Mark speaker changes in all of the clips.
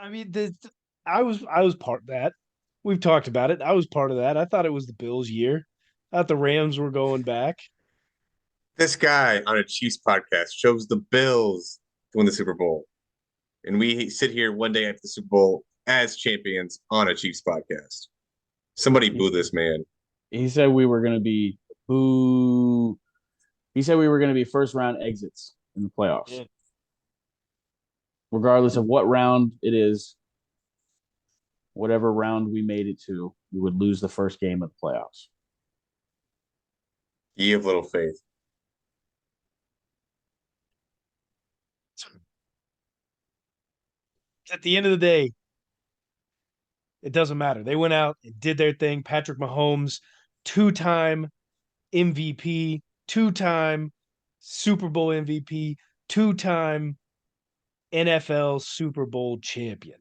Speaker 1: I mean, I was part of that. We've talked about it. I was part of that. I thought it was the Bills' year. I thought the Rams were going back.
Speaker 2: This guy on a Chiefs podcast chose the Bills to win the Super Bowl. And we sit here one day after the Super Bowl as champions on a Chiefs podcast. Somebody
Speaker 3: He,
Speaker 2: boo this man.
Speaker 3: he said we were going to be who? He said we were going to be first round exits in the playoffs,
Speaker 1: Yeah.
Speaker 3: regardless of what round it is. Whatever round we made it to, we would lose the first game of the playoffs.
Speaker 2: Ye of little faith.
Speaker 1: At the end of the day, it doesn't matter. They went out and did their thing. Patrick Mahomes, two-time MVP, two-time Super Bowl MVP, two-time NFL Super Bowl champion.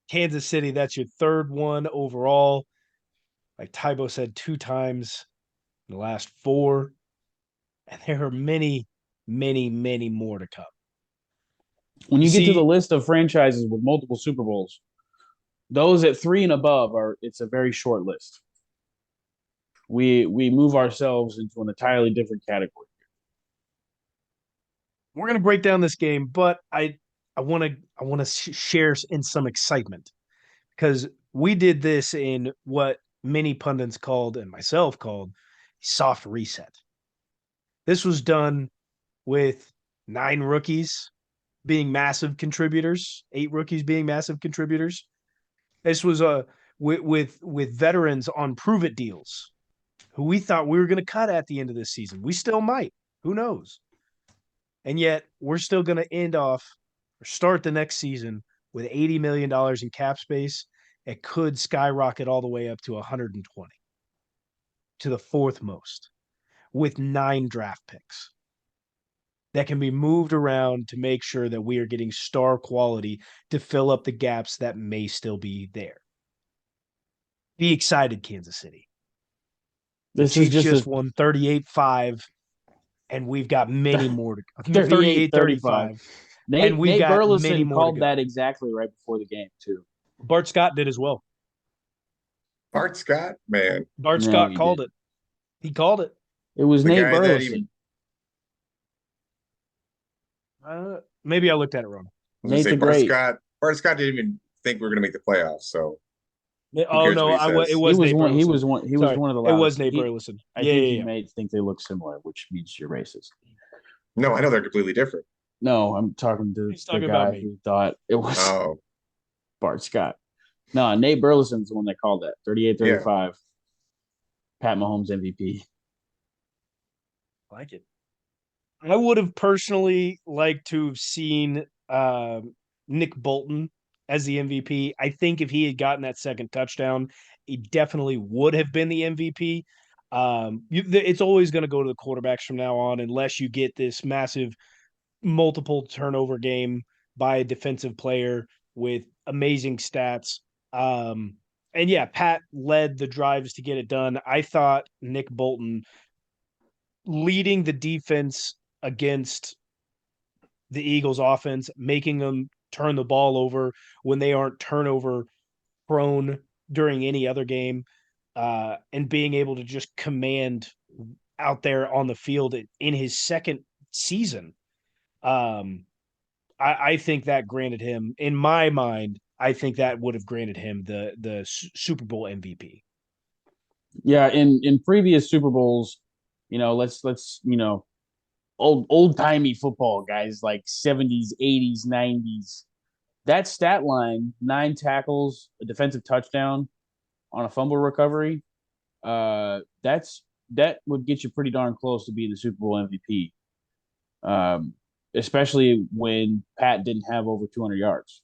Speaker 1: Kansas City, that's your third one overall. Like Tybo said, two times in the last four. And there are many, many, many more to come.
Speaker 3: When
Speaker 1: You
Speaker 3: you get to the
Speaker 1: see,
Speaker 3: list of franchises with multiple Super Bowls, those at three and above are it's a very short list. We move ourselves into an entirely different category.
Speaker 1: we're going to break down this game, but I want to share in some excitement because we did this in what many pundits called and myself called soft reset. This was done with 9 rookies being massive contributors, 8 rookies being massive contributors. This was a with veterans on prove it deals who we thought we were going to cut at the end of this season. We still might. Who knows? And yet we're still going to end off or start the next season with $80 million in cap space. It could skyrocket all the way up to 120 to the fourth most with 9 draft picks that can be moved around to make sure that we are getting star quality to fill up the gaps that may still be there. Be excited, Kansas City. The
Speaker 3: This is
Speaker 1: Chiefs
Speaker 3: just
Speaker 1: just
Speaker 3: a
Speaker 1: won 38-5, and we've got many more to
Speaker 3: 38 35.
Speaker 1: 38-35, and we've
Speaker 3: Nate
Speaker 1: got many
Speaker 3: Burleson
Speaker 1: more to
Speaker 3: called
Speaker 1: go.
Speaker 3: that exactly right before the game, too.
Speaker 1: Bart Scott did as well.
Speaker 2: Bart Scott, man,
Speaker 1: Bart
Speaker 3: No,
Speaker 1: Scott
Speaker 3: he
Speaker 1: called
Speaker 3: did.
Speaker 1: it. He called it.
Speaker 3: It was
Speaker 2: the
Speaker 3: Nate
Speaker 2: guy that even
Speaker 3: Burleson.
Speaker 1: Maybe I looked at it wrong.
Speaker 2: I was gonna
Speaker 3: Nate
Speaker 2: say
Speaker 3: the Great.
Speaker 2: Bart Scott didn't even think we were gonna make the playoffs. So who
Speaker 1: Oh
Speaker 2: cares what
Speaker 1: no,
Speaker 2: he
Speaker 1: it
Speaker 2: says?
Speaker 3: He
Speaker 1: was
Speaker 3: was
Speaker 1: Nate
Speaker 3: one. He
Speaker 1: Burleson.
Speaker 3: was one. He was
Speaker 1: Sorry,
Speaker 3: one of the
Speaker 1: it was
Speaker 3: loudest.
Speaker 1: Nate Burleson.
Speaker 3: I
Speaker 1: Yeah,
Speaker 3: think
Speaker 1: yeah,
Speaker 3: he
Speaker 1: yeah.
Speaker 3: may think they look similar, which means you're racist.
Speaker 2: No, I know they're completely different.
Speaker 3: No, I'm talking to
Speaker 1: He's
Speaker 3: the
Speaker 1: talking about
Speaker 3: guy
Speaker 1: me.
Speaker 3: who thought it was
Speaker 2: Oh,
Speaker 3: Bart Scott. No, Nate Burleson's the one that called that 38
Speaker 2: yeah.
Speaker 3: 35. Pat Mahomes MVP.
Speaker 1: I like it. I would have personally liked to have seen Nick Bolton as the MVP. I think if he had gotten that second touchdown, he definitely would have been the MVP. It's always going to go to the quarterbacks from now on, unless you get this massive multiple turnover game by a defensive player with amazing stats. And yeah, Pat led the drives to get it done. I thought Nick Bolton leading the defense against the Eagles offense, making them turn the ball over when they aren't turnover prone during any other game, and being able to just command out there on the field in his second season. Um, I think that granted him, in my mind, I think that would have granted him the Super Bowl MVP.
Speaker 3: Yeah, in previous Super Bowls, let's old timey football guys like 70s, 80s, 90s. That stat line, 9 tackles, a defensive touchdown on a fumble recovery, that would get you pretty darn close to being the Super Bowl MVP. Um, Especially when Pat didn't have over 200 yards.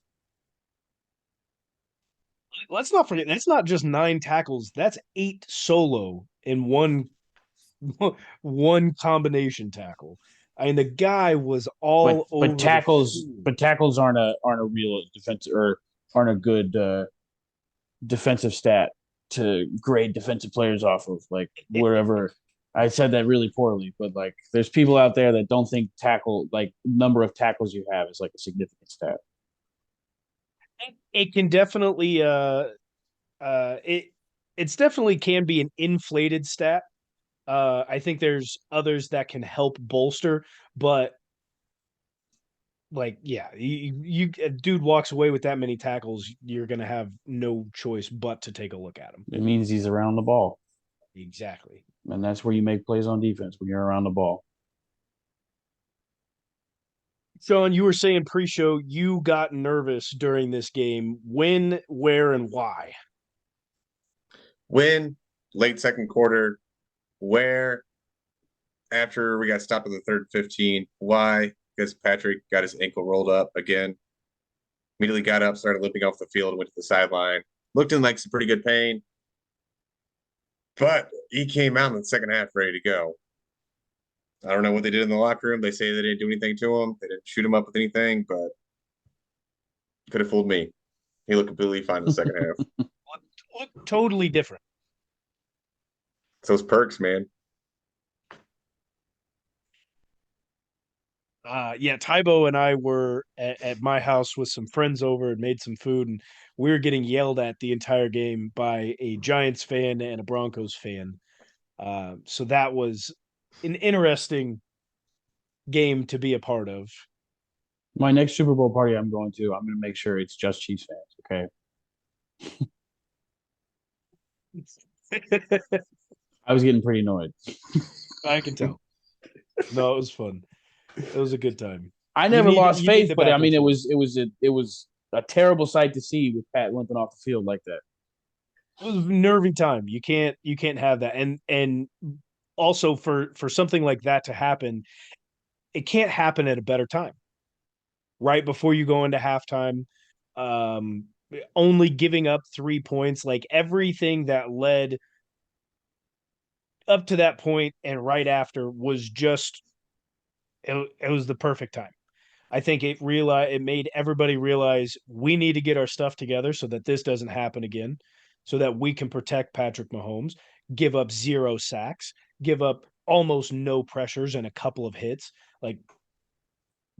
Speaker 1: Let's not forget that's not just 9 tackles, that's 8 solo in one combination tackle. I mean, the guy was
Speaker 3: But
Speaker 1: all
Speaker 3: but
Speaker 1: over the
Speaker 3: tackles
Speaker 1: field.
Speaker 3: but tackles aren't a real defense or aren't a good defensive stat to grade defensive players off of. Like wherever I said that really poorly, but like there's people out there that don't think tackle like number of tackles you have is like a significant stat.
Speaker 1: It can definitely it's definitely can be an inflated stat. I think there's others that can help bolster, but like, yeah, a dude walks away with that many tackles, you're gonna have no choice but to take a look at him.
Speaker 3: It means he's around the ball,
Speaker 1: Exactly.
Speaker 3: and that's where you make plays on defense when you're around the ball.
Speaker 1: Sean, you were saying pre-show you got nervous during this game. When, where, and why?
Speaker 2: Win late second quarter. Where after we got stopped in the third 15. Why? Because Patrick got his ankle rolled up again. Immediately got up, started limping off the field, went to the sideline. Looked in like some pretty good pain. But he came out in the second half ready to go. I don't know what they did in the locker room. They say they didn't do anything to him. They didn't shoot him up with anything, but could have fooled me. He looked completely fine in the second half.
Speaker 1: Look totally different.
Speaker 2: It's those perks, man.
Speaker 1: Yeah, Tybo and I were at my house with some friends over and made some food, and we were getting yelled at the entire game by a Giants fan and a Broncos fan. So that was an interesting game to be a part of.
Speaker 3: My next Super Bowl party I'm going to, I'm going to make sure it's just Chiefs fans. Okay. I was getting pretty annoyed.
Speaker 1: I can tell. No, it was fun. It was a good time.
Speaker 3: I never lost
Speaker 1: you need
Speaker 3: faith,
Speaker 1: the
Speaker 3: but I
Speaker 1: back
Speaker 3: mean,
Speaker 1: and
Speaker 3: it was a terrible sight to see with Pat limping off the field like that.
Speaker 1: It was a nervy time. You can't have that. And also for something like that to happen, it can't happen at a better time. Right before you go into halftime, um, only giving up 3 points, like everything that led up to that point and right after was just it was the perfect time. I think it made everybody realize we need to get our stuff together so that this doesn't happen again, so that we can protect Patrick Mahomes, give up 0 sacks, give up almost no pressures and a couple of hits. Like,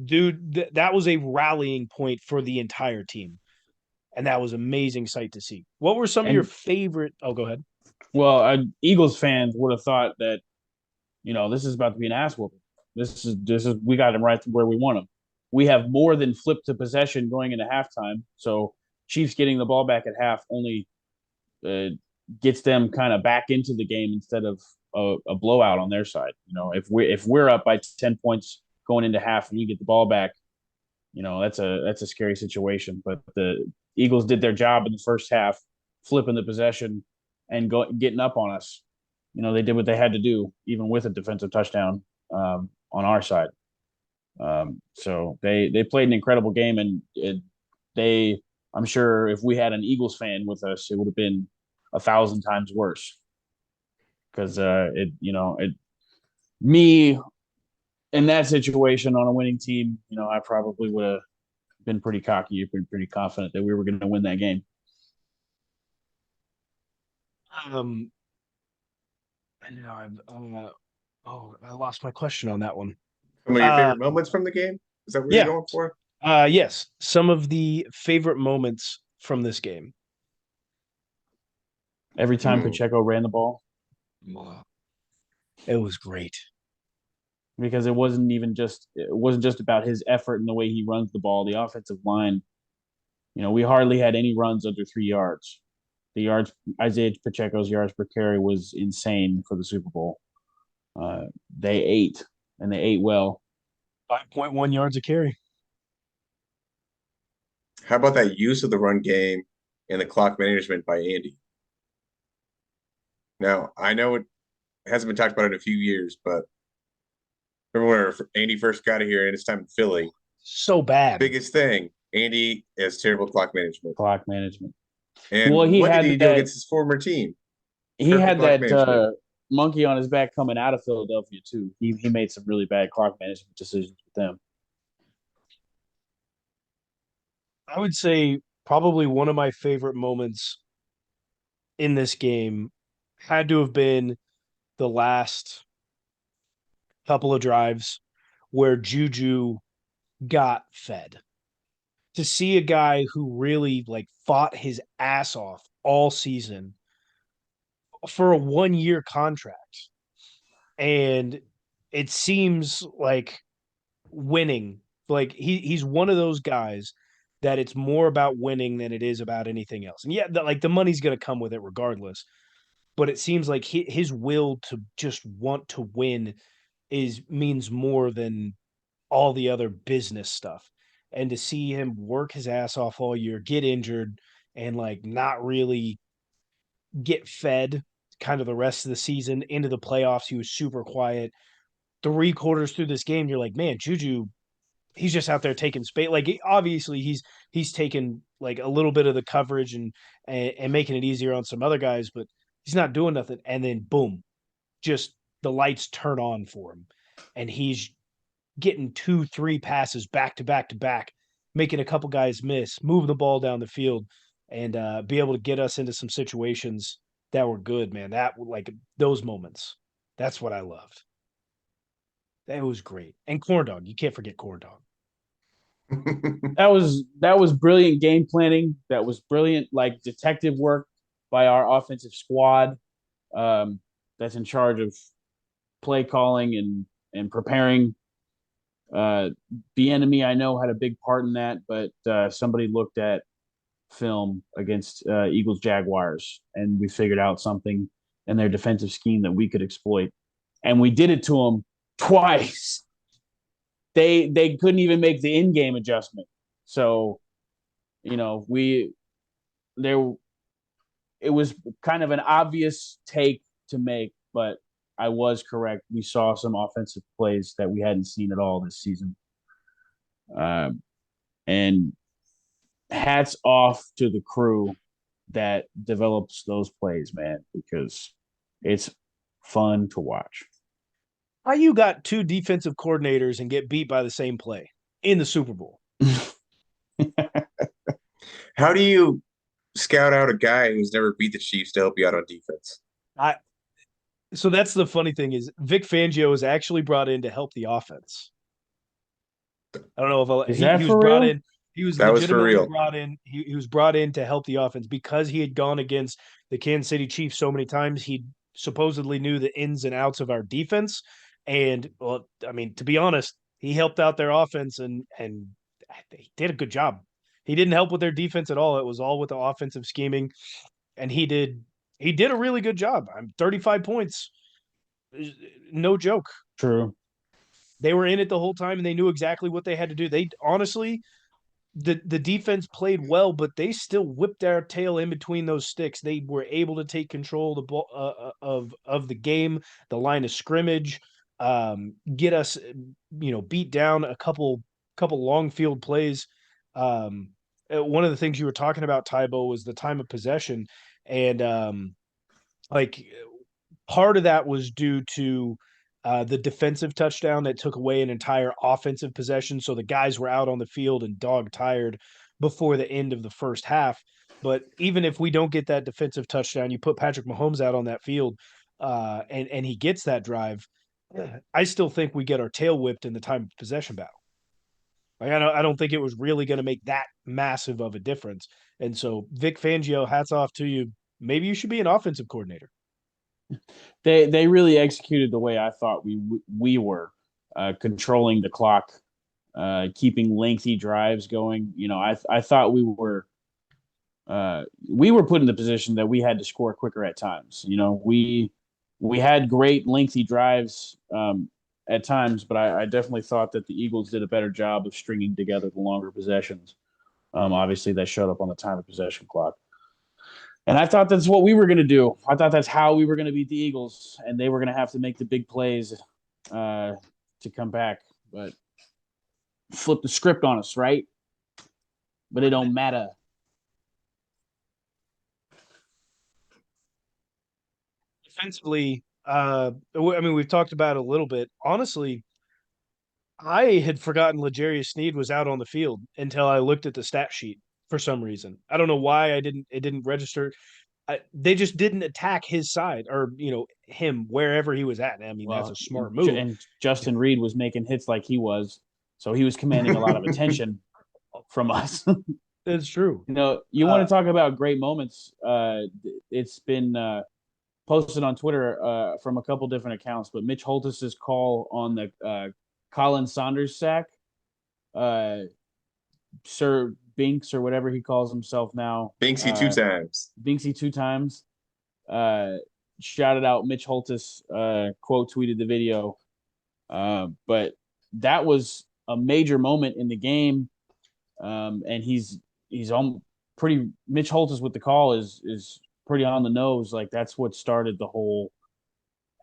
Speaker 1: dude, that was a rallying point for the entire team. And that was amazing sight to see. What were some of your
Speaker 3: And
Speaker 1: favorite? Oh, go ahead.
Speaker 3: well, Eagles fans would have thought that this is about to be an ass whooping. This is we got him right where we want him. We have more than flipped to possession going into halftime, so Chiefs getting the ball back at half only uh, gets them kind of back into the game instead of a blowout on their side. If we're up by 10 points going into half and we get the ball back, that's a scary situation. But the Eagles did their job in the first half, flipping the possession and getting up on us. They did what they had to do, even with a defensive touchdown on our side. So they played an incredible game, and I'm sure if we had an Eagles fan with us, it would have been 1,000 times worse. Because me in that situation on a winning team, I probably would have been pretty cocky, been pretty confident that we were going to win that game.
Speaker 1: I know I lost my question on that one.
Speaker 2: Some of your
Speaker 1: Uh,
Speaker 2: favorite moments from the game? Is that what
Speaker 1: yeah.
Speaker 2: you're going for?
Speaker 1: Yes, some of the favorite moments from this game.
Speaker 3: Every time Pacheco ran the ball,
Speaker 1: It was great.
Speaker 3: because it wasn't just about his effort and the way he runs the ball. The offensive line, we hardly had any runs under 3 yards. Isaiah Pacheco's yards per carry was insane for the Super Bowl. They ate, and they ate well.
Speaker 1: 5.1 yards a carry.
Speaker 2: How about that use of the run game and the clock management by Andy? Now, I know it hasn't been talked about in a few years, but remember when Andy first got here and his time in Philly?
Speaker 1: So bad.
Speaker 2: Biggest thing, Andy has terrible clock management.
Speaker 3: Clock management.
Speaker 2: And
Speaker 3: Well,
Speaker 2: what did he do against his former team?
Speaker 3: He
Speaker 2: Perfect
Speaker 3: had
Speaker 2: clock
Speaker 3: that
Speaker 2: management.
Speaker 3: monkey on his back coming out of Philadelphia too. He made some really bad clock management decisions with them.
Speaker 1: I would say probably one of my favorite moments in this game had to have been the last couple of drives where Juju got fed. to see a guy who really like fought his ass off all season for a 1 year contract. And it seems like winning. Like he's one of those guys that it's more about winning than it is about anything else. And yeah, like the money's going to come with it regardless. But it seems like his will to just want to win is means more than all the other business stuff. And to see him work his ass off all year, get injured, and like not really get fed kind of the rest of the season into the playoffs, he was super quiet. 3 quarters through this game, you're like, man, Juju, he's just out there taking space. Like obviously he's taken like a little bit of the coverage and making it easier on some other guys, but he's not doing nothing. And then boom, just the lights turn on for him, and he's getting 2, 3 passes back to back to back, making a couple guys miss, moving the ball down the field, and be able to get us into some situations that were good, man. That like those moments. That's what I loved. That was great. And corn dog, you can't forget corn dog.
Speaker 3: That was brilliant game planning. That was brilliant, like detective work by our offensive squad. That's in charge of play calling and preparing. The enemy I know had a big part in that, but somebody looked at film against Eagles Jaguars, and we figured out something in their defensive scheme that we could exploit, and we did it to them twice. They couldn't even make the in game adjustment, so we there it was kind of an obvious take to make, but I was correct. We saw some offensive plays that we hadn't seen at all this season. And hats off to the crew that develops those plays, man, because it's fun to watch.
Speaker 1: How you got two defensive coordinators and get beat by the same play in the Super Bowl?
Speaker 2: How do you scout out a guy who's never beat the Chiefs to help you out on defense?
Speaker 1: I So that's the funny thing is Vic Fangio was actually brought in to help the offense. I don't know if
Speaker 3: Is that
Speaker 1: he was
Speaker 3: for
Speaker 1: brought
Speaker 3: real?
Speaker 1: in. He was
Speaker 2: That was for
Speaker 1: legitimately
Speaker 2: real.
Speaker 1: brought in. He was brought in to help the offense because he had gone against the Kansas City Chiefs so many times. He supposedly knew the ins and outs of our defense, and well, I mean, to be honest, he helped out their offense and he did a good job. He didn't help with their defense at all. It was all with the offensive scheming, and he did a really good job. I'm 35 points, no joke.
Speaker 3: True.
Speaker 1: They were in it the whole time, and they knew exactly what they had to do. They honestly, the defense played well, but they still whipped their tail in between those sticks. They were able to take control of the ball of the game, the line of scrimmage, get us, beat down a couple long field plays. One of the things you were talking about, Tybo, was the time of possession, and like part of that was due to the defensive touchdown that took away an entire offensive possession. So the guys were out on the field and dog tired before the end of the first half. But even if we don't get that defensive touchdown, you put Patrick Mahomes out on that field, and he gets that drive. I still think we get our tail whipped in the time of possession battle. Like I don't think it was really going to make that massive of a difference. And so Vic Fangio, hats off to you. Maybe you should be an offensive coordinator.
Speaker 3: They really executed the way I thought we were, controlling the clock, keeping lengthy drives going. I thought we were put in the position that we had to score quicker at times. We had great lengthy drives at times, but I definitely thought that the Eagles did a better job of stringing together the longer possessions. Obviously, that showed up on the time of possession clock. And I thought that's what we were going to do. I thought that's how we were going to beat the Eagles, and they were going to have to make the big plays to come back. But flip the script on us, right? But it don't matter.
Speaker 1: Defensively, I mean, we've talked about it a little bit. Honestly, I had forgotten L'Jarius Sneed was out on the field until I looked at the stat sheet for some reason. I don't know why it didn't register. They just didn't attack his side or him wherever he was at. I mean, that's a smart move.
Speaker 3: And Justin Reed was making hits like he was, so he was commanding a lot of attention. from us.
Speaker 1: It's true.
Speaker 3: You want to talk about great moments. It's been posted on Twitter from a couple different accounts, but Mitch Holtis's call on the Colin Saunders sack, Sir Binks or whatever he calls himself now,
Speaker 2: Banksy 2 times.
Speaker 3: Binksy 2 times, shouted out Mitch Holtis, quote tweeted the video. But that was a major moment in the game, and he's on pretty. Mitch Holtis with the call is pretty on the nose. Like that's what started the whole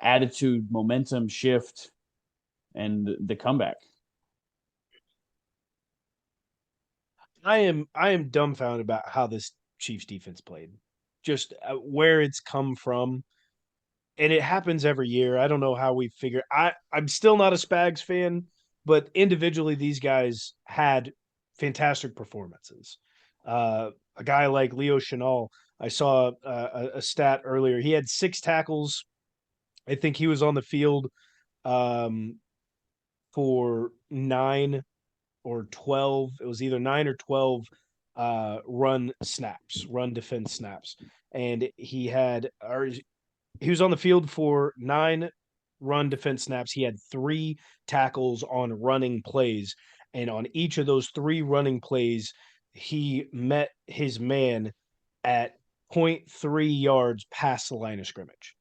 Speaker 3: attitude, momentum shift, and the comeback.
Speaker 1: I am dumbfounded about how this Chiefs defense played. Just where it's come from. And it happens every year. I don't know how we figure. I'm still not a Spags fan, but individually these guys had fantastic performances. A guy like Leo Chenal, I saw a stat earlier. He had 6 tackles. I think he was on the field for 9 or 12. It was either 9 or 12 run defense snaps. And he was on the field for 9 run defense snaps. He had 3 tackles on running plays. And on each of those 3 running plays, he met his man at 0.3 yards past the line of scrimmage.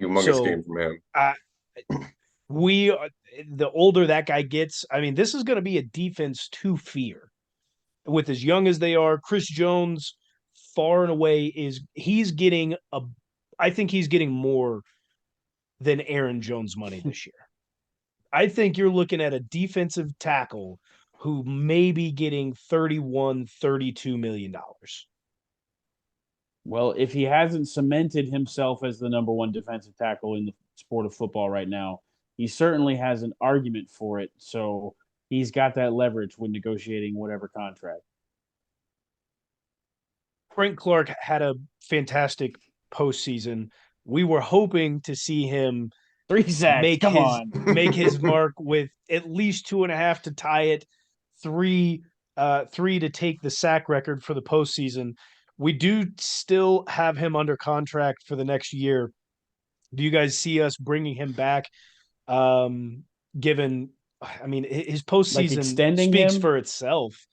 Speaker 2: Humongous game from him.
Speaker 1: The older that guy gets, I mean, this is going to be a defense to fear. With as young as they are, Chris Jones far and away I think he's getting more than Aaron Jones money this year. I think you're looking at a defensive tackle who may be getting $31-32 million.
Speaker 3: Well, if he hasn't cemented himself as the number 1 defensive tackle in the sport of football right now, he certainly has an argument for it. So he's got that leverage when negotiating whatever contract.
Speaker 1: Frank Clark had a fantastic postseason. We were hoping to see him
Speaker 3: 3 sacks.
Speaker 1: Make his mark with at least 2.5 to tie it, 3 to take the sack record for the postseason. We do still have him under contract for the next year. Do you guys see us bringing him back? Given, I mean, his postseason speaks for itself.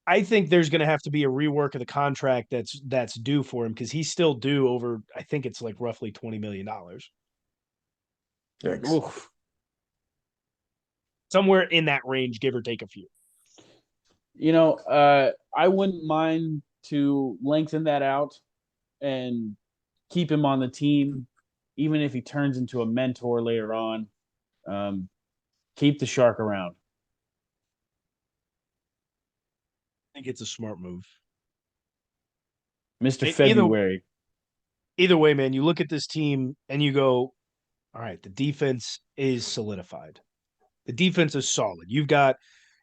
Speaker 1: I think there's going to have to be a rework of the contract that's due for him because he's still due over. I think it's like roughly $20 million. Somewhere in that range, give or take a few.
Speaker 3: I wouldn't mind to lengthen that out and keep him on the team, even if he turns into a mentor later on. Keep the Shark around.
Speaker 1: I think it's a smart move.
Speaker 3: Mr. February.
Speaker 1: Either way, man, you look at this team and you go, all right, the defense is solidified. The defense is solid. You've got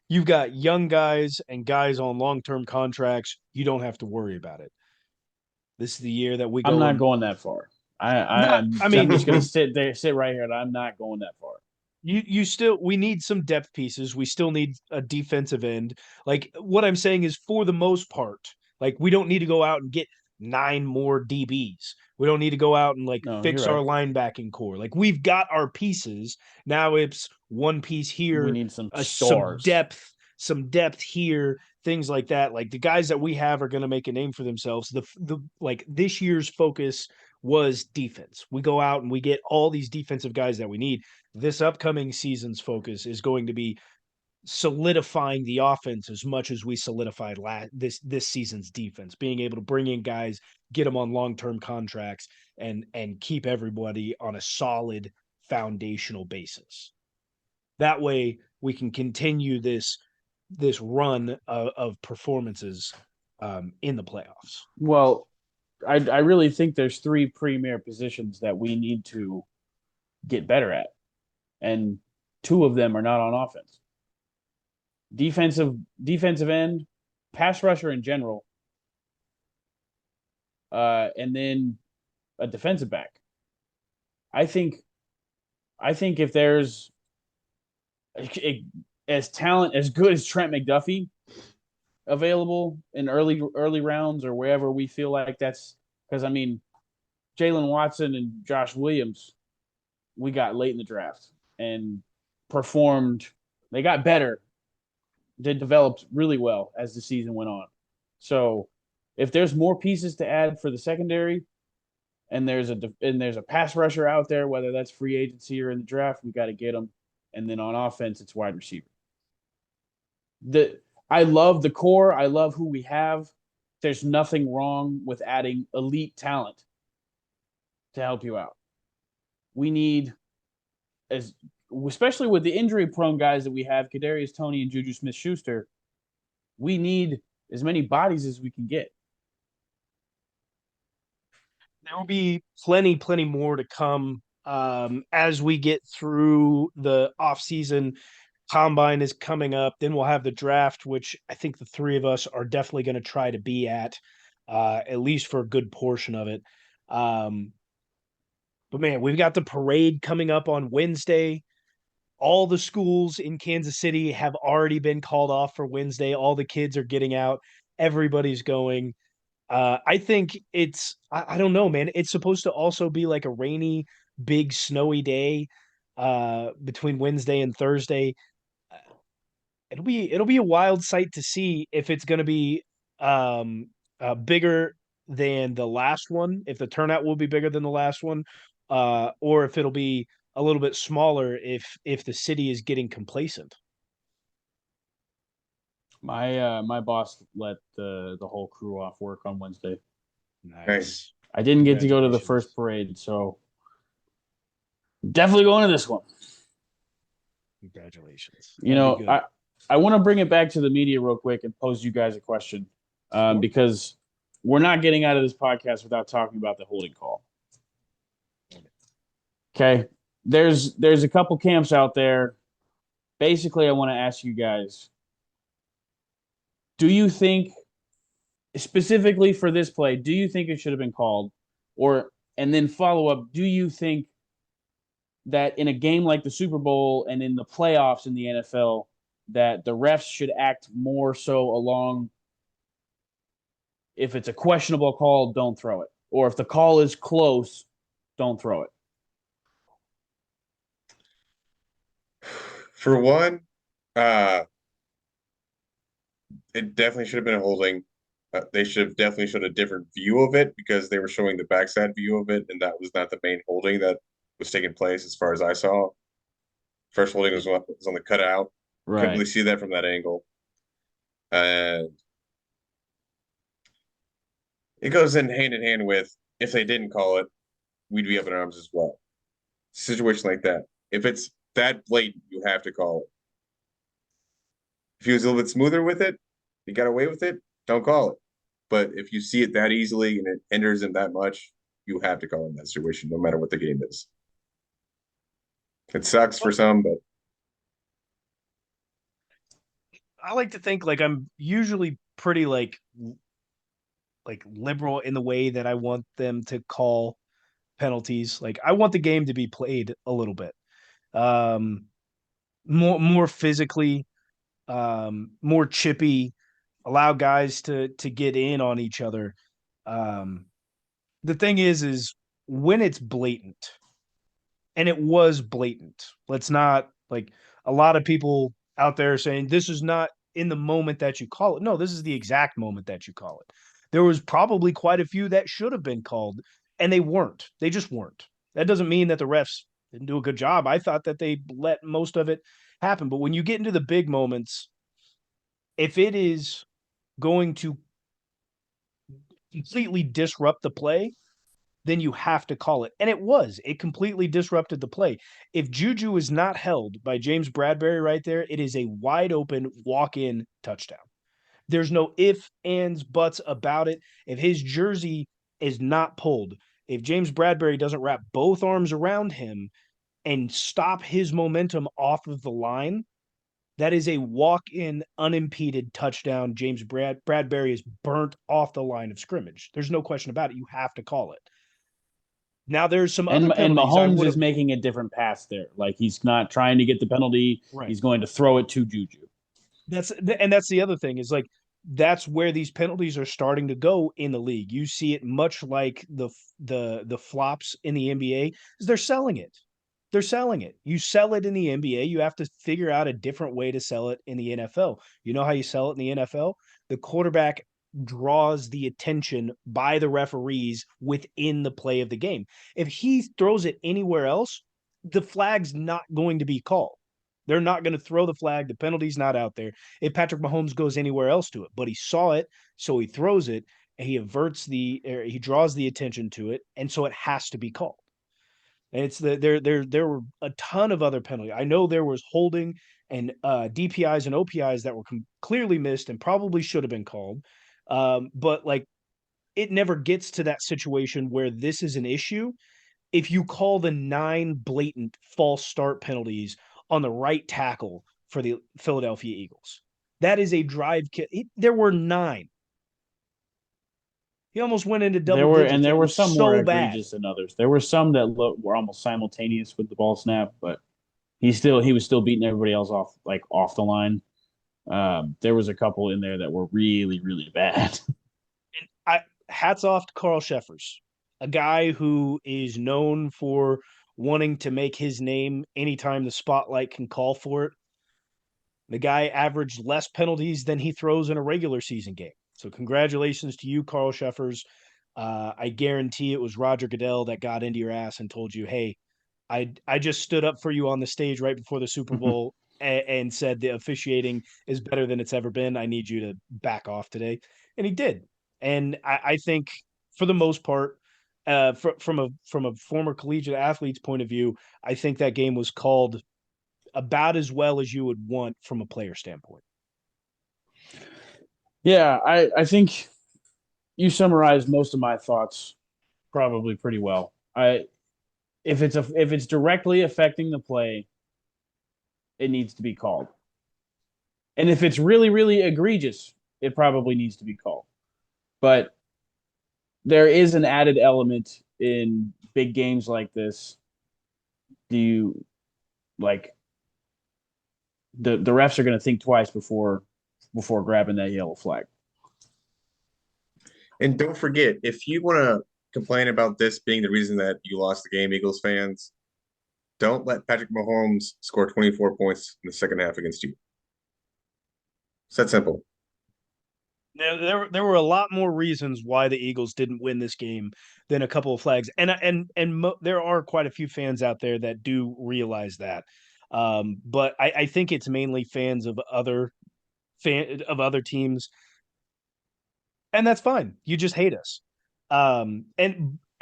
Speaker 1: young guys and guys on long-term contracts. You don't have to worry about it. This is the year that we go.
Speaker 3: I'm not going that far. I'm just going to sit right here, and I'm not going that far.
Speaker 1: We need some depth pieces. We still need a defensive end. Like what I'm saying is, for the most part, like we don't need to go out and get 9 more DBs. We don't need to go out and fix our linebacking core. Like we've got our pieces. Now it's one piece here.
Speaker 3: We need some stars.
Speaker 1: Some depth here, things like that. Like the guys that we have are going to make a name for themselves. This year's focus was defense. We go out and we get all these defensive guys that we need. This upcoming season's focus is going to be solidifying the offense as much as we solidified this season's defense, being able to bring in guys, get them on long-term contracts, and keep everybody on a solid foundational basis. That way we can continue this run of performances in the playoffs.
Speaker 3: Well, I really think there's 3 premier positions that we need to get better at, and 2 of them are not on offense. Defensive end, pass rusher in general, and then a defensive back. I think if there's as good as Trent McDuffie available in early rounds or wherever we feel like that's because I mean Jalen Watson and Josh Williams we got late in the draft and performed. They got better. They developed really well as the season went on. So if there's more pieces to add for the secondary, and there's a pass rusher out there, whether that's free agency or in the draft, we got to get them. And then on offense, it's wide receiver. I love the core. I love who we have. There's nothing wrong with adding elite talent to help you out. We need, as especially with the injury prone guys that we have, Kadarius Toney and Juju Smith-Schuster, we need as many bodies as we can get.
Speaker 1: There will be plenty more to come as we get through the offseason. Combine is coming up. Then we'll have the draft, which I think the three of us are definitely going to try to be at least for a good portion of it. But man, we've got the parade coming up on Wednesday. All the schools in Kansas City have already been called off for Wednesday. All the kids are getting out. Everybody's going. I think I don't know, man. It's supposed to also be like a rainy, big, snowy day between Wednesday and Thursday. It'll be a wild sight to see if it's going to be bigger than the last one, if the turnout will be bigger than the last one, or if it'll be a little bit smaller if the city is getting complacent.
Speaker 3: My boss let the whole crew off work on Wednesday.
Speaker 2: Nice.
Speaker 3: I didn't get to go to the first parade, so definitely going to this one.
Speaker 1: Congratulations.
Speaker 3: You know, I want to bring it back to the media real quick and pose you guys a question because we're not getting out of this podcast without talking about the holding call. Okay, there's a couple camps out there. Basically, I want to ask you guys, do you think, specifically for this play, do you think it should have been called? And then follow up, do you think that in a game like the Super Bowl and in the playoffs in the NFL, that the refs should act more so along, if it's a questionable call, don't throw it. Or if the call is close, don't throw it.
Speaker 2: For one, it definitely should have been a holding. They should have definitely showed a different view of it because they were showing the backside view of it, and that was not the main holding that was taking place as far as I saw. First holding was on the cutout.
Speaker 3: Right.
Speaker 2: Couldn't really see that from that angle. And it goes in hand with, if they didn't call it, we'd be up in arms as well. Situation like that. If it's that blatant, you have to call it. If he was a little bit smoother with it, he got away with it, don't call it. But if you see it that easily and it hinders him that much, you have to call in that situation, no matter what the game is. It sucks for some, but
Speaker 1: I like to think like I'm usually pretty like liberal in the way that I want them to call penalties. Like I want the game to be played a little bit. More physically, more chippy, allow guys to get in on each other. The thing is when it's blatant, and it was blatant. Let's not like a lot of people out there saying this is not in the moment that you call it. No, this is the exact moment that you call it. There was probably quite a few that should have been called, and they weren't. They just weren't. That doesn't mean that the refs didn't do a good job. I thought that they let most of it happen. But when you get into the big moments, if it is going to completely disrupt the play, then you have to call it. And it was. It completely disrupted the play. If Juju is not held by James Bradberry right there, it is a wide open walk-in touchdown. There's no ifs, ands, buts about it. If his jersey is not pulled, if James Bradberry doesn't wrap both arms around him and stop his momentum off of the line, that is a walk-in, unimpeded touchdown. James Bradberry is burnt off the line of scrimmage. There's no question about it. You have to call it. Now there's some other
Speaker 3: And
Speaker 1: penalties I
Speaker 3: Mahomes
Speaker 1: would
Speaker 3: is
Speaker 1: have
Speaker 3: making a different pass there. Like he's not trying to get the penalty.
Speaker 1: right.
Speaker 3: He's going to throw it to Juju.
Speaker 1: That's the other thing is like that's where these penalties are starting to go in the league. You see it much like the flops in the NBA is they're selling it. They're selling it. You sell it in the NBA, you have to figure out a different way to sell it in the NFL. You know how you sell it in the NFL? The quarterback draws the attention by the referees within the play of the game. If he throws it anywhere else, the flag's not going to be called. They're not going to throw the flag. The penalty's not out there. If Patrick Mahomes goes anywhere else to it, but he saw it, so he throws it, and he draws the attention to it, and so it has to be called. And it's there were a ton of other penalties. I know there was holding and DPIs and OPIs that were clearly missed and probably should have been called. But like it never gets to that situation where this is an issue if you call the 9 blatant false start penalties on the right tackle for the Philadelphia Eagles. That is a drive kill. There were 9. He almost went into double digits.
Speaker 3: There
Speaker 1: It
Speaker 3: were
Speaker 1: was
Speaker 3: some
Speaker 1: so
Speaker 3: more
Speaker 1: bad.
Speaker 3: egregious than others. There were some that were almost simultaneous with the ball snap, but he was still beating everybody else off the line. There was a couple in there that were really, really bad.
Speaker 1: Hats off to Carl Sheffers, a guy who is known for wanting to make his name anytime the spotlight can call for it. The guy averaged less penalties than he throws in a regular season game. So congratulations to you, Carl Sheffers. I guarantee it was Roger Goodell that got into your ass and told you, "Hey, I just stood up for you on the stage right before the Super Bowl and said the officiating is better than it's ever been. I need you to back off today," and he did. And I think for the most part, from a former collegiate athlete's point of view, I think that game was called about as well as you would want from a player standpoint.
Speaker 3: Yeah, I think you summarized most of my thoughts probably pretty well. If it's directly affecting the play, it needs to be called. And if it's really, really egregious, it probably needs to be called. But there is an added element in big games like this. Do you like the refs are going to think twice before grabbing that yellow flag?
Speaker 2: And don't forget, if you want to complain about this being the reason that you lost the game, Eagles fans, don't let Patrick Mahomes score 24 points in the second half against you. It's that simple.
Speaker 1: There were a lot more reasons why the Eagles didn't win this game than a couple of flags, and there are quite a few fans out there that do realize that. But I think it's mainly fans of other teams, and that's fine. You just hate us.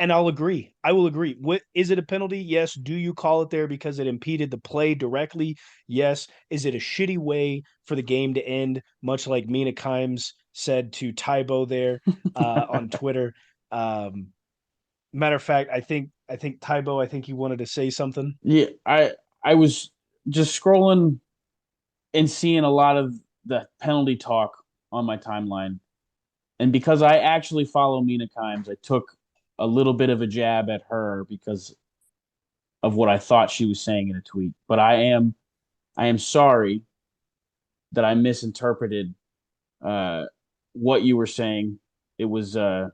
Speaker 1: And I'll agree. I will agree. Is it a penalty? Yes. Do you call it there because it impeded the play directly? Yes. Is it a shitty way for the game to end? Much like Mina Kimes said to Tybo there on Twitter. Matter of fact, I think Tybo. I think he wanted to say something.
Speaker 3: Yeah, I was just scrolling and seeing a lot of the penalty talk on my timeline, and because I actually follow Mina Kimes, I took a little bit of a jab at her because of what I thought she was saying in a tweet. But I am sorry that I misinterpreted what you were saying. It was an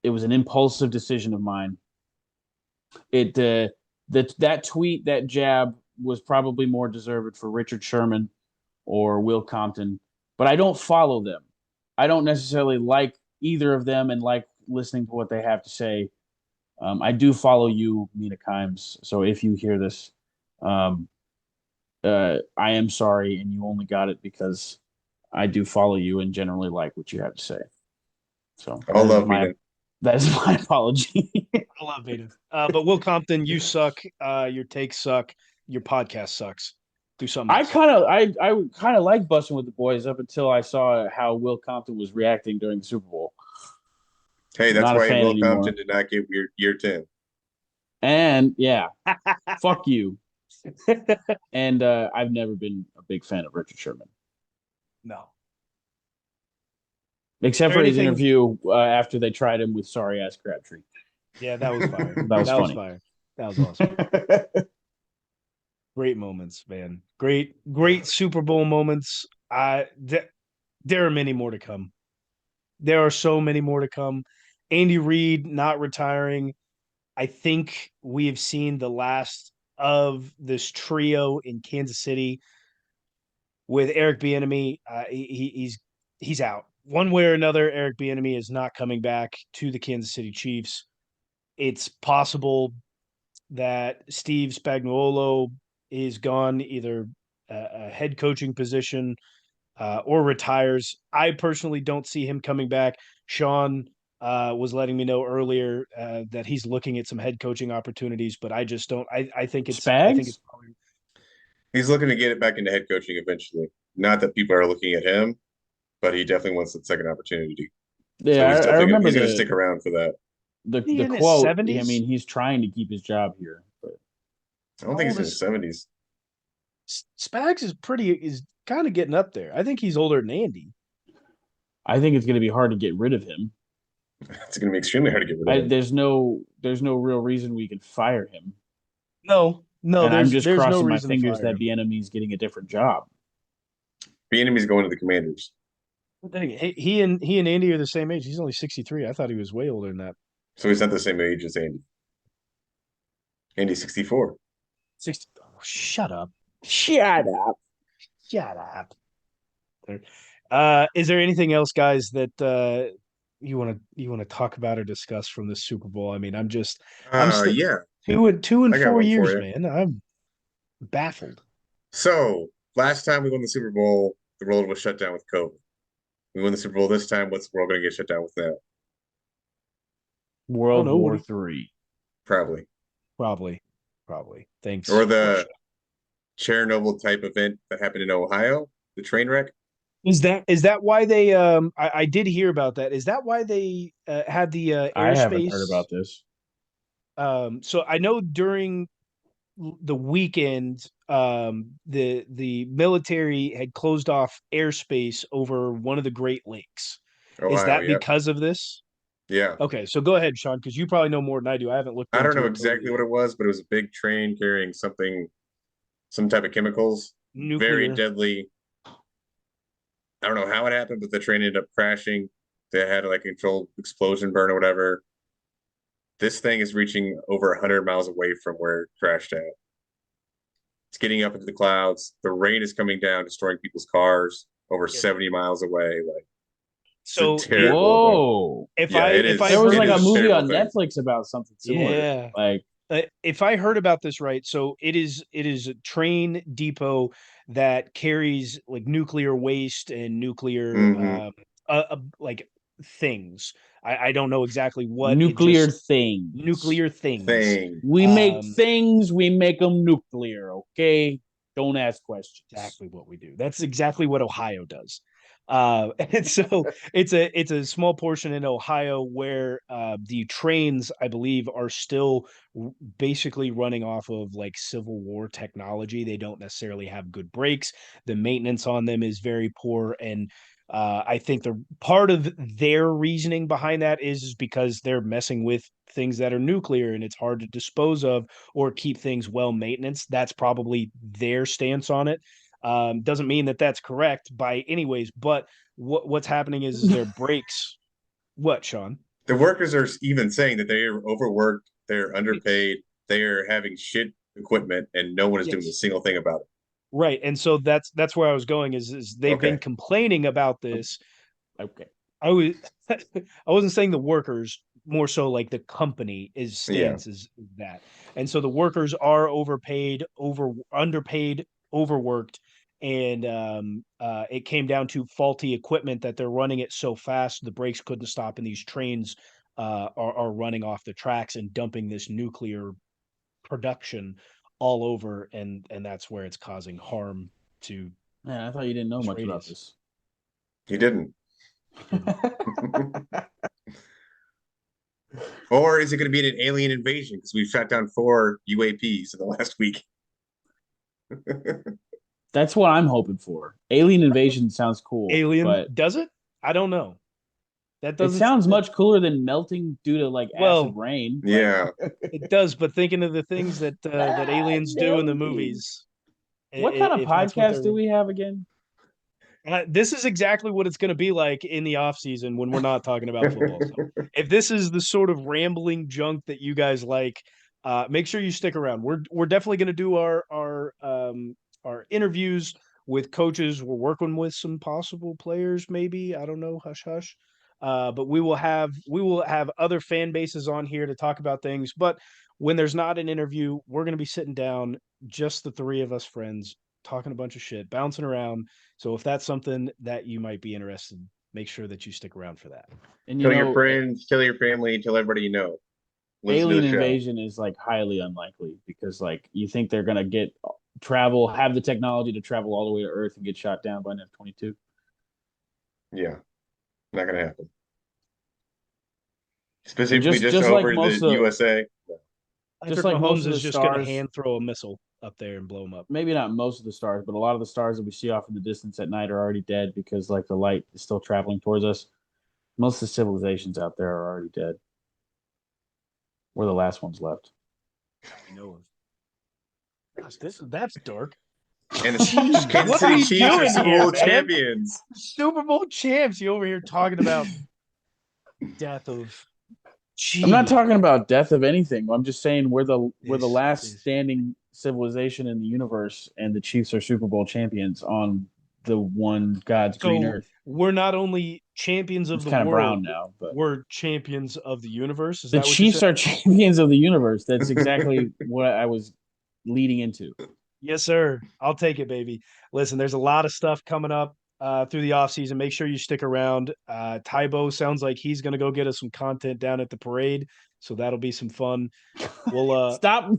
Speaker 3: impulsive decision of mine. That tweet, that jab was probably more deserved for Richard Sherman or Will Compton, but I don't follow them. I don't necessarily like either of them and like listening to what they have to say. I do follow you, Mina Kimes. So if you hear this, I am sorry, and you only got it because I do follow you and generally like what you have to say. So
Speaker 2: I love Mina.
Speaker 3: That is my apology.
Speaker 1: I love Mina. But Will Compton, you suck. Your takes suck. Your podcast sucks. Do something else.
Speaker 3: I kind of like busting with the boys up until I saw how Will Compton was reacting during the Super Bowl.
Speaker 2: Hey, that's why Will Compton did not get year 10.
Speaker 3: And yeah, fuck you. And I've never been a big fan of Richard Sherman.
Speaker 1: No.
Speaker 3: Except for his
Speaker 1: anything-
Speaker 3: interview after they tried him with sorry ass Crabtree.
Speaker 1: Yeah, that was fire.
Speaker 3: That was funny.
Speaker 1: fire. That was awesome. Great moments, man. Great Super Bowl moments. There are many more to come. There are so many more to come. Andy Reid not retiring. I think we have seen the last of this trio in Kansas City with Eric Bieniemy. He's out one way or another. Eric Bieniemy is not coming back to the Kansas City Chiefs. It's possible that Steve Spagnuolo is gone, either a head coaching position or retires. I personally don't see him coming back. Sean was letting me know earlier that he's looking at some head coaching opportunities, but I just don't. I think it's. I think
Speaker 3: Spags?
Speaker 1: it's probably,
Speaker 2: He's looking to get it back into head coaching eventually. Not that people are looking at him, but he definitely wants that second opportunity. So
Speaker 3: Yeah,
Speaker 2: he's
Speaker 3: I
Speaker 2: definitely
Speaker 3: remember
Speaker 2: he's going to stick around for that.
Speaker 1: he
Speaker 3: the
Speaker 1: in his
Speaker 3: quote. I
Speaker 1: 70s?
Speaker 3: mean, he's trying to keep his job here, but
Speaker 2: I don't think he's in his 70s.
Speaker 1: Spags is kind of getting up there. I think he's older than Andy.
Speaker 3: I think it's going to be hard to get rid of him.
Speaker 2: It's going to be extremely hard to get rid of him.
Speaker 3: There's no real reason we could fire him.
Speaker 1: No,
Speaker 3: And I'm just
Speaker 1: there's
Speaker 3: crossing
Speaker 1: no
Speaker 3: my
Speaker 1: reason to
Speaker 3: fingers
Speaker 1: fire
Speaker 3: that
Speaker 1: him.
Speaker 3: the enemy's getting a different job.
Speaker 2: Bieniemy's going to the Commanders.
Speaker 1: He and Andy are the same age. He's only 63. I thought he was way older than that.
Speaker 2: So he's not the same age as Andy. Andy's 64.
Speaker 1: 60. Oh, shut up.
Speaker 3: Shut up.
Speaker 1: Shut up. Is there anything else, guys, that you want to talk about or discuss from this Super Bowl? I mean, I'm still
Speaker 2: Yeah.
Speaker 1: 2 and
Speaker 2: I got
Speaker 1: 4
Speaker 2: one for
Speaker 1: years,
Speaker 2: you.
Speaker 1: man. I'm baffled.
Speaker 2: So last time we won the Super Bowl, the world was shut down with COVID. We won the Super Bowl this time. What's the world going to get shut down with now?
Speaker 3: World
Speaker 1: know,
Speaker 3: War
Speaker 1: Woody.
Speaker 3: III.
Speaker 2: Probably.
Speaker 1: Probably. Thanks.
Speaker 2: Or the Chernobyl type event that happened in Ohio, the train wreck.
Speaker 1: Is that why they I did hear about that. Is that why they had the
Speaker 3: I haven't heard
Speaker 1: airspace?
Speaker 3: about this.
Speaker 1: So I know during the weekend, the military had closed off airspace over one of the Great Lakes.
Speaker 2: Ohio,
Speaker 1: Is that
Speaker 2: yep.
Speaker 1: because of this?
Speaker 2: Yeah.
Speaker 1: Okay, so go ahead, Sean, because you probably know more than I do. I haven't looked.
Speaker 2: I don't
Speaker 1: into
Speaker 2: know
Speaker 1: it
Speaker 2: exactly
Speaker 1: totally.
Speaker 2: what it was, but it was a big train carrying some type of chemicals, very
Speaker 1: Nuclear.
Speaker 2: deadly. I don't know how it happened, but the train ended up crashing. They had like a controlled explosion burn or whatever. This thing is reaching over 100 miles away from where it crashed at. It's getting up into the clouds. The rain is coming down, destroying people's cars over 70 miles away. Like,
Speaker 1: So
Speaker 2: it's a terrible event.
Speaker 3: Whoa.
Speaker 1: if
Speaker 2: Yeah,
Speaker 1: I
Speaker 2: it
Speaker 1: if
Speaker 2: is.
Speaker 1: I
Speaker 3: There was
Speaker 2: It
Speaker 3: like a
Speaker 2: is a
Speaker 3: movie on
Speaker 2: terrible thing.
Speaker 3: Netflix about something similar.
Speaker 1: Yeah.
Speaker 3: Like
Speaker 1: if I heard about this right, so it is a train depot that carries like nuclear waste and nuclear
Speaker 2: Mhm.
Speaker 1: like things. I don't know exactly what
Speaker 3: nuclear things.
Speaker 1: nuclear things.
Speaker 2: Thing.
Speaker 3: We make
Speaker 1: Um,
Speaker 3: things, we make them nuclear, okay? Don't ask questions.
Speaker 1: Exactly what we do. That's exactly what Ohio does. And so it's a small portion in Ohio where the trains, I believe, are still basically running off of like Civil War technology. They don't necessarily have good brakes. The maintenance on them is very poor, and I think the part of their reasoning behind that is because they're messing with things that are nuclear and it's hard to dispose of or keep things well maintenance. That's probably their stance on it. Doesn't mean that that's correct by anyways, but what's happening is their brakes. What, Sean?
Speaker 2: The workers are even saying that they are overworked, they're underpaid, they are having shit equipment, and no one is doing a
Speaker 1: Yes.
Speaker 2: single thing about it.
Speaker 1: Right, and so that's where I was going. Is they've been
Speaker 2: Okay.
Speaker 1: complaining about this.
Speaker 3: Okay.
Speaker 1: I was I wasn't saying the workers, more so like the company is stance is that. And so the workers are overpaid, underpaid, overworked, and it came down to faulty equipment that they're running it so fast the brakes couldn't stop, and these trains are running off the tracks and dumping this nuclear production all over, and that's where it's causing harm to.
Speaker 3: Man, I thought you didn't know much about
Speaker 1: Atreides.
Speaker 3: this.
Speaker 2: He didn't. Or is it going to be an alien invasion? Because we've shot down 4 UAPs in the last week.
Speaker 3: That's what I'm hoping for. Alien invasion sounds cool.
Speaker 1: Alien
Speaker 3: but
Speaker 1: does it? I don't know. That
Speaker 3: It
Speaker 1: doesn't
Speaker 3: sounds much cooler than melting due to like
Speaker 1: Well,
Speaker 3: acid rain.
Speaker 2: Yeah.
Speaker 1: It does, but thinking of the things that aliens do in the
Speaker 3: Melting.
Speaker 1: movies.
Speaker 3: What kind of
Speaker 1: If that's what
Speaker 3: podcast do we have again?
Speaker 1: this is exactly what it's going to be like in the off season when we're not talking about football. So if this is the sort of rambling junk that you guys like, make sure you stick around. We're definitely going to do our interviews with coaches. We're working with some possible players, maybe. I don't know, hush hush. But we will have other fan bases on here to talk about things. But when there's not an interview, we're going to be sitting down, just the three of us friends, talking a bunch of shit, bouncing around. So if that's something that you might be interested in, make sure that you stick around for that.
Speaker 3: And
Speaker 2: Tell your friends, tell your family, tell everybody you know. Listen to
Speaker 3: alien
Speaker 2: the show.
Speaker 3: invasion is like highly unlikely because like you think they're gonna have the technology to travel all the way to Earth and get shot down by an F-22.
Speaker 2: Yeah. Not gonna happen. Specifically
Speaker 3: just
Speaker 2: just
Speaker 3: like
Speaker 2: over
Speaker 3: most
Speaker 2: the
Speaker 3: of the-
Speaker 2: USA.
Speaker 3: Just
Speaker 1: Patrick
Speaker 3: like most
Speaker 1: Mahomes
Speaker 3: of the
Speaker 1: is just going to
Speaker 3: stars-
Speaker 1: hand throw a missile up there and blow them up.
Speaker 3: Maybe not most of the stars, but a lot of the stars that we see off in the distance at night are already dead because like the light is still traveling towards us. Most of the civilizations out there are already dead. We're the last ones left.
Speaker 1: We know of. Gosh, that's dark.
Speaker 2: And the Kansas
Speaker 1: what are
Speaker 2: City
Speaker 1: we
Speaker 2: Chiefs are
Speaker 1: doing
Speaker 2: Super
Speaker 1: here,
Speaker 2: Bowl
Speaker 1: man?
Speaker 2: champions.
Speaker 1: Super Bowl champs. You over here talking about death of. Jeez.
Speaker 3: I'm not talking about death of anything. I'm just saying we're the
Speaker 1: This
Speaker 3: last
Speaker 1: is-
Speaker 3: standing civilization in the universe, and the Chiefs are Super Bowl champions on the one God's green
Speaker 1: So
Speaker 3: earth.
Speaker 1: we're not only champions of
Speaker 3: It's
Speaker 1: the
Speaker 3: kind of
Speaker 1: world,
Speaker 3: brown now, but
Speaker 1: we're champions of the universe. Is
Speaker 3: the
Speaker 1: that what you're
Speaker 3: Chiefs
Speaker 1: saying?
Speaker 3: are champions of the universe. That's exactly what I was leading into.
Speaker 1: Yes, sir. I'll take it, baby. Listen, there's a lot of stuff coming up through the offseason. Make sure you stick around. Tybo sounds like he's going to go get us some content down at the parade. So that'll be some fun. We'll
Speaker 3: Stop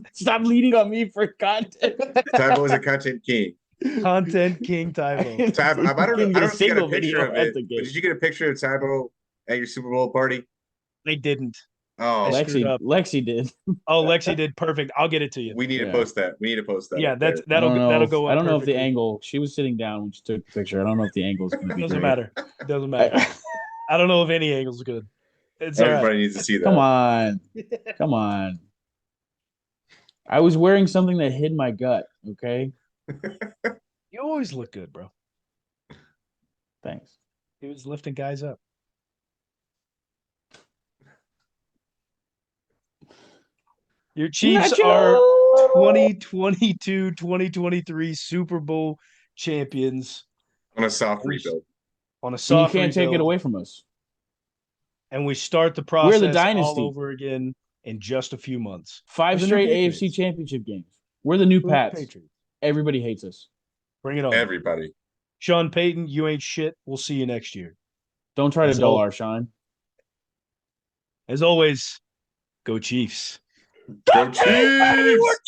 Speaker 3: leading on me for content.
Speaker 2: Tybo is a content king.
Speaker 1: content king Tybo.
Speaker 2: Tybo, I don't
Speaker 3: Didn't
Speaker 2: know
Speaker 3: get a
Speaker 2: if you got a
Speaker 3: single
Speaker 2: picture
Speaker 3: video
Speaker 2: of
Speaker 3: at
Speaker 2: it,
Speaker 3: the
Speaker 2: but
Speaker 3: game.
Speaker 2: did you get a picture of Tybo at your Super Bowl party?
Speaker 1: They didn't.
Speaker 2: Oh,
Speaker 1: I screwed up.
Speaker 3: Lexi did.
Speaker 1: Oh, Lexi did perfect. I'll get it to you.
Speaker 2: we need to
Speaker 3: Yeah.
Speaker 2: post that. We need to post that.
Speaker 1: Yeah,
Speaker 2: up there.
Speaker 1: that'll go.
Speaker 3: I
Speaker 1: up
Speaker 3: don't know if the
Speaker 1: perfectly.
Speaker 3: angle. She was sitting down when she took the picture. I don't know if the angle is going to be
Speaker 1: Doesn't
Speaker 3: great.
Speaker 1: matter. Doesn't matter. I don't know if any angle's good. It's all
Speaker 2: Everybody
Speaker 1: right.
Speaker 2: needs to see that.
Speaker 3: Come on. Come on. I was wearing something that hid my gut, okay?
Speaker 1: You always look good, bro.
Speaker 3: Thanks.
Speaker 1: He was lifting guys up. Your Chiefs are 2022-2023 Super Bowl champions
Speaker 2: On a soft rebuild.
Speaker 1: on a
Speaker 3: And
Speaker 1: soft
Speaker 3: you can't take it
Speaker 1: rebuild,
Speaker 3: away from us.
Speaker 1: and we start the
Speaker 3: We're
Speaker 1: process
Speaker 3: the
Speaker 1: all
Speaker 3: dynasty.
Speaker 1: over again in just a few months.
Speaker 3: 5
Speaker 1: We're the new
Speaker 3: straight
Speaker 1: Patriots.
Speaker 3: AFC championship games. We're the new
Speaker 1: We're the
Speaker 3: Pats.
Speaker 1: Patriots.
Speaker 3: Everybody hates us.
Speaker 1: Bring it on.
Speaker 2: Everybody.
Speaker 1: Sean Payton, you ain't shit. We'll see you next year.
Speaker 3: Don't try to
Speaker 1: As
Speaker 3: dull
Speaker 1: al-
Speaker 3: our shine.
Speaker 1: As always, go Chiefs.
Speaker 2: Go Chiefs!